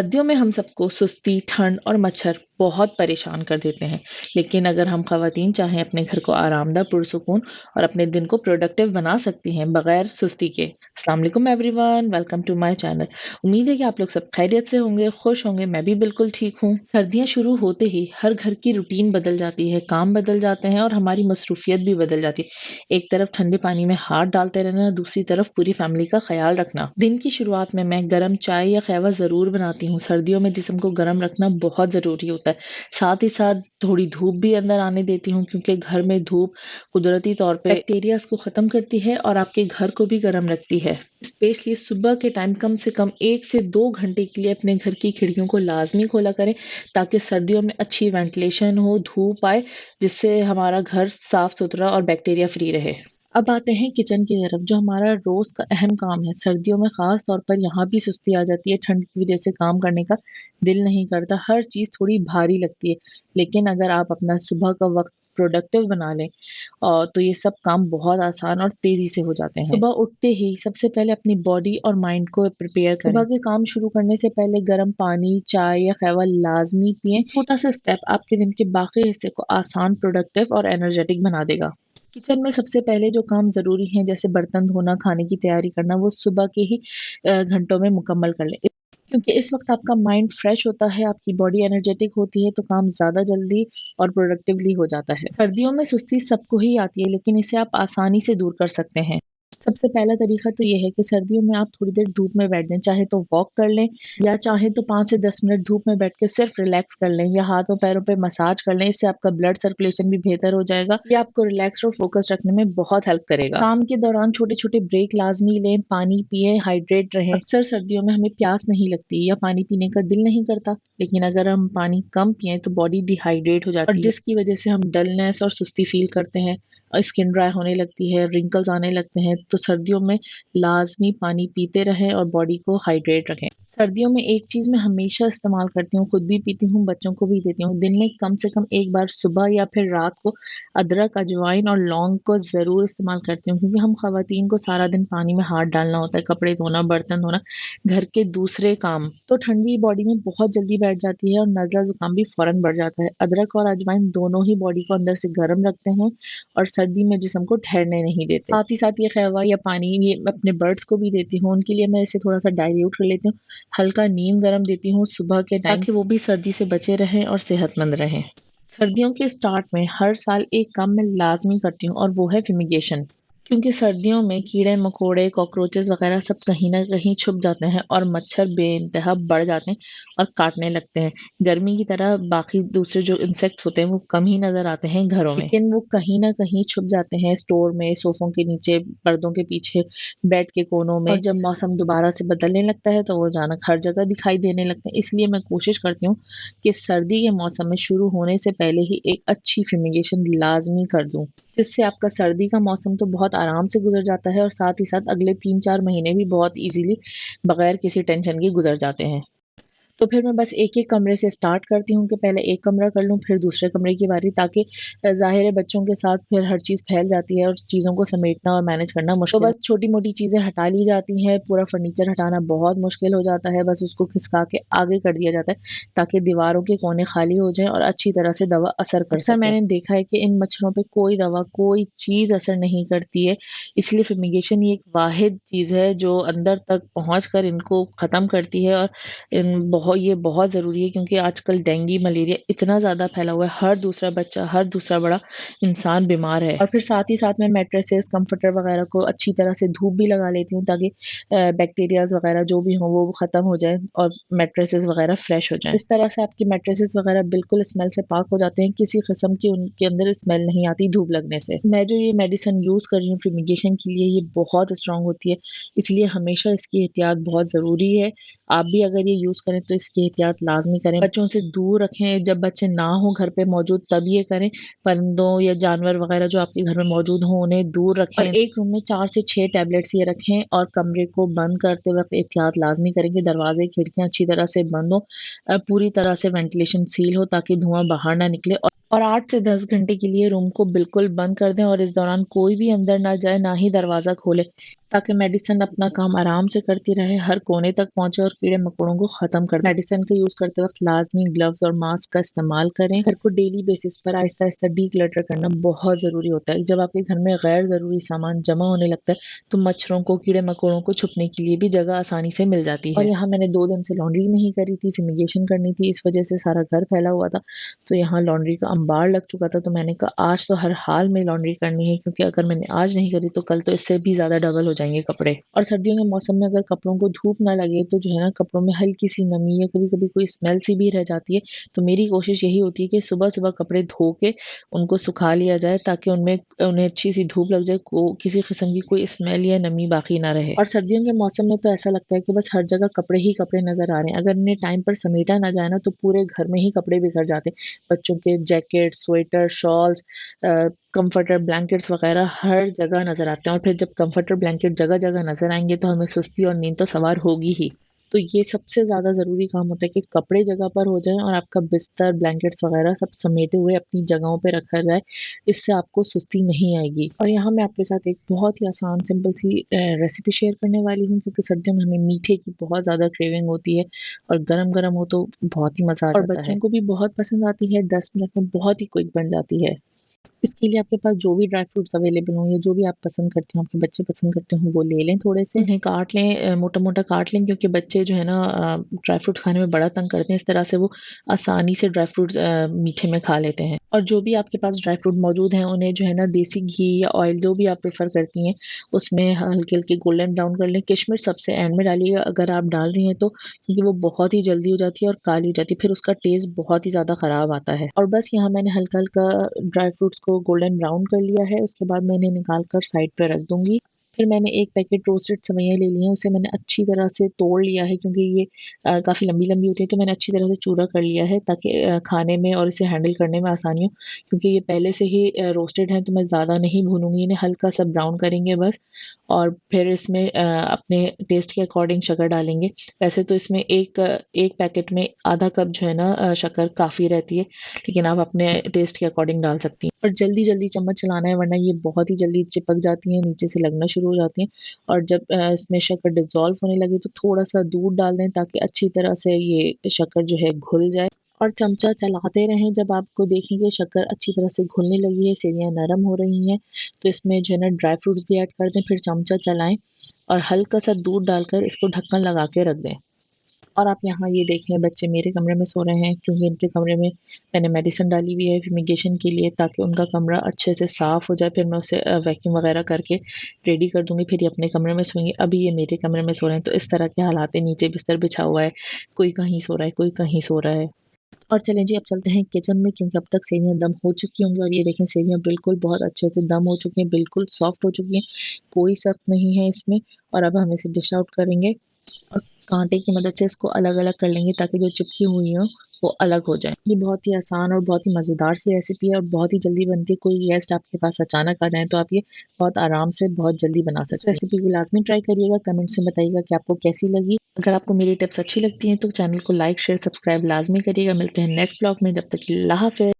सर्दियों में हम सबको सुस्ती, ठंड और मच्छर बहुत परेशान कर देते हैं। लेकिन अगर हम ख़वातीन चाहें अपने घर को आरामदा, पुरसुकून और अपने दिन को प्रोडक्टिव बना सकती हैं बगैर सुस्ती के। अस्सलाम वालेकुम everyone, welcome to my channel. उम्मीद है कि आप लोग सब खैरियत से होंगे, खुश होंगे। मैं भी बिल्कुल ठीक हूँ। सर्दियाँ शुरू होते ही हर घर की रूटीन बदल जाती है, काम बदल जाते हैं और हमारी मसरूफियत भी बदल जाती है। एक तरफ ठंडे पानी में हाथ डालते रहना, दूसरी तरफ पूरी फैमिली का ख्याल रखना। दिन की शुरुआत में मैं गर्म चाय या कहवा ज़रूर बनाती हूँ। सर्दियों में जिस्म को गर्म रखना बहुत ज़रूरी होता है। साथ ही साथ थोड़ी धूप भी अंदर आने देती हूँ, क्योंकि घर में धूप कुदरती तौर पे बैक्टीरियाज को ख़त्म करती है और आपके घर को भी गर्म रखती है। स्पेशली सुबह के टाइम कम से कम 1 से 2 घंटे के लिए अपने घर की खिड़कियों को लाजमी खोला करें, ताकि सर्दियों में अच्छी वेंटिलेशन हो, धूप आए, जिससे हमारा घर साफ सुथरा और बैक्टीरिया फ्री रहे। अब आते हैं किचन की तरफ, जो हमारा रोज का अहम काम है। सर्दियों में खास तौर पर यहाँ भी सुस्ती आ जाती है। ठंड की वजह से काम करने का दिल नहीं करता, हर चीज़ थोड़ी भारी लगती है। लेकिन अगर आप अपना सुबह का वक्त प्रोडक्टिव बना लें और तो ये सब काम बहुत आसान और तेजी से हो जाते हैं। सुबह उठते ही सबसे पहले अपनी बॉडी और माइंड को प्रिपेयर करें। सुबह के काम शुरू करने से पहले गर्म पानी, चाय या कहवा लाजमी पिएं। छोटा सा स्टेप आपके दिन के बाकी हिस्से को आसान, प्रोडक्टिव और एनर्जेटिक बना देगा। किचन में सबसे पहले जो काम ज़रूरी हैं, जैसे बर्तन धोना, खाने की तैयारी करना, वो सुबह के ही घंटों में मुकम्मल कर लें। क्योंकि इस वक्त आपका माइंड फ्रेश होता है, आपकी बॉडी एनर्जेटिक होती है, तो काम ज़्यादा जल्दी और प्रोडक्टिवली हो जाता है। सर्दियों में सुस्ती सबको ही आती है, लेकिन इसे आप आसानी से दूर कर सकते हैं। सबसे पहला तरीका तो ये है कि सर्दियों में आप थोड़ी देर धूप में बैठ जाएं, चाहे तो वॉक कर लें या चाहे तो 5 से 10 मिनट धूप में बैठ के सिर्फ रिलैक्स कर लें, या हाथों पैरों पे मसाज कर लें। इससे आपका ब्लड सर्कुलेशन भी बेहतर हो जाएगा। ये आपको रिलैक्स और फोकस रखने में बहुत हेल्प करेगा। काम के दौरान छोटे छोटे ब्रेक लाजमी लें, पानी पिए, हाइड्रेट रहें। अक्सर सर्दियों में हमें प्यास नहीं लगती या पानी पीने का दिल नहीं करता, लेकिन अगर हम पानी कम पिए तो बॉडी डिहाइड्रेट हो जाती है, और जिसकी वजह से हम डलनेस और सुस्ती फील करते हैं, स्किन ड्राई होने लगती है, रिंकल्स आने लगते हैं। तो सर्दियों में लाजमी पानी पीते रहें और बॉडी को हाइड्रेट रखें। सर्दियों में एक चीज़ मैं हमेशा इस्तेमाल करती हूँ, खुद भी पीती हूँ, बच्चों को भी देती हूँ। दिन में कम से कम एक बार सुबह या फिर रात को अदरक, अजवाइन और लौंग को ज़रूर इस्तेमाल करती हूँ, क्योंकि हम खवातीन को सारा दिन पानी में हाथ डालना होता है, कपड़े धोना, बर्तन धोना, घर के दूसरे काम। तो ठंडी बॉडी में बहुत जल्दी बैठ जाती है और नज़ला ज़ुकाम भी फ़ौरन बढ़ जाता है। अदरक और अजवाइन दोनों ही बॉडी को अंदर से गर्म रखते हैं और सर्दी में जिस्म को ठहरने नहीं देते। साथ ही साथ ये कहवा या पानी ये मैं अपने बर्ड्स को भी देती हूँ। उनके लिए मैं इसे थोड़ा सा डाइल्यूट कर लेती हूँ। हल्का नीम गर्म देती हूँ सुबह के टाइम, ताकि वो भी सर्दी से बचे रहें और सेहतमंद रहें। सर्दियों के स्टार्ट में हर साल एक काम मैं लाजमी करती हूँ, और वो है फिमिगेशन। क्योंकि सर्दियों में कीड़े मकोड़े, कॉकरोचेस वगैरह सब कहीं ना कहीं छुप जाते हैं और मच्छर बेइंतहा बढ़ जाते हैं और काटने लगते हैं। गर्मी की तरह बाकी दूसरे जो इंसेक्ट्स होते हैं वो कम ही नजर आते हैं घरों में, लेकिन वो कहीं ना कहीं छुप जाते हैं स्टोर में, सोफों के नीचे, पर्दों के पीछे, बेड के कोनों में। और जब मौसम दोबारा से बदलने लगता है तो वो अचानक हर जगह दिखाई देने लगते हैं। इसलिए मैं कोशिश करती हूँ कि सर्दी के मौसम में शुरू होने से पहले ही एक अच्छी फिमिगेशन लाजमी कर दूं, जिससे आपका सर्दी का मौसम तो बहुत आराम से गुजर जाता है और साथ ही साथ अगले 3-4 महीने भी बहुत इजीली बगैर किसी टेंशन के गुजर जाते हैं। तो फिर मैं बस एक-एक कमरे से स्टार्ट करती हूँ कि पहले एक कमरा कर लूँ, फिर दूसरे कमरे की बारी, ताकि ज़ाहिर है बच्चों के साथ फिर हर चीज़ फैल जाती है और चीज़ों को समेटना और मैनेज करना मुश्किल। तो बस छोटी-मोटी चीज़ें हटा ली जाती हैं, पूरा फर्नीचर हटाना बहुत मुश्किल हो जाता है, बस उसको खिसका के आगे कर दिया जाता है, ताकि दीवारों के कोने खाली हो जाएँ और अच्छी तरह से दवा असर कर सके। मैंने देखा है कि इन मच्छरों पे कोई दवा, कोई चीज़ असर नहीं करती है, इसलिए फिमिगेशन ये एक वाहिद चीज़ है जो अंदर तक पहुँच कर इनको ख़त्म करती है। और ये बहुत ज़रूरी है, क्योंकि आजकल डेंगू, मलेरिया इतना ज़्यादा फैला हुआ है, हर दूसरा बच्चा, हर दूसरा बड़ा इंसान बीमार है। और फिर साथ ही साथ मैं मैट्रेसेस, कंफर्टर वगैरह को अच्छी तरह से धूप भी लगा लेती हूँ, ताकि बैक्टीरियाज वगैरह जो भी हों वो ख़त्म हो जाए और मैट्रेसेस वगैरह फ्रेश हो जाएं। इस तरह से आपके मैट्रेसेस वगैरह बिल्कुल स्मेल से पाक हो जाते हैं, किसी किस्म की उनके अंदर स्मेल नहीं आती धूप लगने से। मैं जो ये मेडिसिन यूज़ कर रही हूँ फिमिगेशन के लिए, ये बहुत स्ट्रॉन्ग होती है, इसलिए हमेशा इसकी एहतियात बहुत ज़रूरी है। आप भी अगर ये यूज़ करें तो इसकी एहतियात लाज़मी करें। बच्चों से दूर रखें, जब बच्चे ना हों घर पे मौजूद तब ये करें। परिंदों या जानवर वगैरह जो आपके घर में मौजूद हों उन्हें दूर रखें। और एक रूम में 4 से 6 टैबलेट्स ये रखें, और कमरे को बंद करते वक्त एहतियात लाज़मी करें कि दरवाजे, खिड़कियाँ अच्छी तरह से बंद हों, पूरी तरह से वेंटिलेशन सील हो, ताकि धुआँ बाहर ना निकले। और 8 से 10 घंटे के लिए रूम को बिल्कुल बंद कर दें और इस दौरान कोई भी अंदर ना जाए, ना ही दरवाज़ा खोले। ताकि मेडिसिन अपना काम आराम से करती रहे, हर कोने तक पहुंचे और कीड़े मकोड़ों को खत्म कर दे। मेडिसिन का यूज करते वक्त लाजमी ग्लव्स और मास्क का इस्तेमाल करें। घर को डेली बेसिस पर आहिस्ता आहिस्ता डीक्लटर करना बहुत जरूरी होता है। जब आपके घर में गैर जरूरी सामान जमा होने लगता है तो मच्छरों को, कीड़े मकोड़ों को छुपने के लिए भी जगह आसानी से मिल जाती है। और यहाँ मैंने 2 दिन से लॉन्ड्री नहीं करी थी, फिमिगेशन करनी थी, इस वजह से सारा घर फैला हुआ था। तो यहाँ लॉन्ड्री का अंबार लग चुका था, तो मैंने कहा आज तो हर हाल में लॉन्ड्री करनी है, क्योंकि अगर मैंने आज नहीं करी तो कल तो इससे भी ज्यादा डबल हो जाएंगे कपड़े। और सर्दियों के मौसम में अगर कपड़ों को धूप ना लगे तो जो है ना, कपड़ों में हल्की सी नमी या कभी कभी कोई स्मेल सी भी रह जाती है। तो मेरी कोशिश यही होती है कि सुबह सुबह कपड़े धो के उनको सुखा लिया जाए, ताकि उनमें उन्हें अच्छी सी धूप लग जाए, किसी किस्म की कोई स्मेल या नमी बाकी ना रहे। और सर्दियों के मौसम में तो ऐसा लगता है कि बस हर जगह कपड़े ही कपड़े नजर आ रहे हैं। अगर इन्हें टाइम पर समेटा ना जाए ना तो पूरे घर में ही कपड़े बिखर जाते हैं। बच्चों के jacket, sweater, shawls, comforter, blankets वगैरह हर जगह नजर आते हैं। और फिर जब कंफर्टर ब्लैंकेट जगह जगह नजर आएंगे तो हमें सुस्ती और नींद तो सवार होगी ही। तो ये सबसे ज्यादा जरूरी काम होता है कि कपड़े जगह पर हो जाएं और आपका बिस्तर, ब्लैंकेट्स वगैरह सब समेटे हुए अपनी जगहों पे रखा जाए। इससे आपको सुस्ती नहीं आएगी। और यहाँ मैं आपके साथ एक बहुत ही आसान सिंपल सी रेसिपी शेयर करने वाली हूँ, क्योंकि सर्दियों में हमें मीठे की बहुत ज्यादा क्रेविंग होती है और गरम गरम हो तो बहुत ही मजा आ जाता है। और बच्चों को भी बहुत पसंद आती है, 10 मिनट में बहुत ही क्विक बन जाती है। इसके लिए आपके पास जो भी ड्राई फ्रूट्स अवेलेबल हों या जो भी आप पसंद करते हो, आपके बच्चे पसंद करते हो, वो ले लें। थोड़े से उन्हें काट लें, मोटा मोटा काट लें, क्योंकि बच्चे जो है ना ड्राई फ्रूट्स खाने में बड़ा तंग करते हैं। इस तरह से वो आसानी से ड्राई फ्रूट्स मीठे में खा लेते हैं। और जो भी आपके पास ड्राई फ्रूट मौजूद हैं उन्हें जो है ना देसी घी या ऑयल, जो भी आप प्रेफर करती हैं, उसमें हल्के हल्के गोल्डन ब्राउन कर लें। किशमिश सबसे एंड में डालिएगा अगर आप डाल रही हैं तो, क्योंकि वो बहुत ही जल्दी हो जाती है और काली हो जाती है, फिर उसका टेस्ट बहुत ही ज्यादा खराब आता है। और बस यहाँ मैंने हल्का हल्का ड्राई फ्रूट्स को गोल्डन ब्राउन कर लिया है। उसके बाद मैं इन्हें निकाल कर साइड पे रख दूंगी। फिर मैंने एक पैकेट रोस्टेड सेवइयां ले लिए हैं, उसे मैंने अच्छी तरह से तोड़ लिया है, क्योंकि ये काफ़ी लंबी लंबी होती है। तो मैंने अच्छी तरह से चूरा कर लिया है, ताकि खाने में और इसे हैंडल करने में आसानी हो। क्योंकि ये पहले से ही रोस्टेड है तो मैं ज़्यादा नहीं भूनूंगी इन्हें, हल्का सा ब्राउन करेंगे बस। और फिर इसमें अपने टेस्ट के अकॉर्डिंग शक्कर डालेंगे। वैसे तो इसमें एक पैकेट में आधा कप जो है ना शक्कर काफ़ी रहती है, लेकिन आप अपने टेस्ट के अकॉर्डिंग डाल सकती हैं। और जल्दी जल्दी चम्मच चलाना है, वरना ये बहुत ही जल्दी चिपक जाती हैं, नीचे से लगना शुरू हो जाती हैं। और जब इसमें शक्कर डिज़ोल्व होने लगे तो थोड़ा सा दूध डाल दें, ताकि अच्छी तरह से ये शक्कर जो है घुल जाए। और चमचा चलाते रहें, जब आपको देखें कि शक्कर अच्छी तरह से घुलने लगी है, सेवइयां नरम हो रही हैं, तो इसमें जो है ना ड्राई फ्रूट्स भी ऐड कर दें। फिर चमचा चलाएं और हल्का सा दूध डालकर इसको ढक्कन लगा के रख दें। और आप यहाँ ये देखें, बच्चे मेरे कमरे में सो रहे हैं, क्योंकि इनके कमरे में मैंने मेडिसिन डाली हुई है फ्यूमिगेशन के लिए, ताकि उनका कमरा अच्छे से साफ़ हो जाए। फिर मैं उसे वैक्यूम वगैरह करके रेडी कर दूंगी, फिर ये अपने कमरे में सोएंगे। अभी ये मेरे कमरे में सो रहे हैं, तो इस तरह के हालात है। नीचे बिस्तर बिछा हुआ है, कोई कहीं सो रहा है, कोई कहीं सो रहा है। और चलें जी, अब चलते हैं किचन में, क्योंकि अब तक सेवियां दम हो चुकी होंगी। और ये देखें, सेवियां बिल्कुल बहुत अच्छे से दम हो चुकी हैं, बिल्कुल सॉफ्ट हो चुकी हैं, कोई सख्त नहीं है इसमें। और अब हम इसे डिश आउट करेंगे और कांटे की मदद से इसको अलग अलग कर लेंगे, ताकि जो चिपकी हुई हो वो अलग हो जाए। ये बहुत ही आसान और बहुत ही मज़ेदार सी रेसिपी है और बहुत ही जल्दी बनती है। कोई गेस्ट आपके पास अचानक आ जाए तो आप ये बहुत आराम से बहुत जल्दी बना सकते हैं। रेसिपी को लाजमी ट्राई करिएगा, कमेंट्स में बताइएगा कि आपको कैसी लगी। अगर आपको मेरी टिप्स अच्छी लगती हैं तो चैनल को लाइक, शेयर, सब्सक्राइब लाजमी करिएगा। मिलते हैं नेक्स्ट ब्लॉग में, जब तक के लिए अल्लाह हाफ़िज़।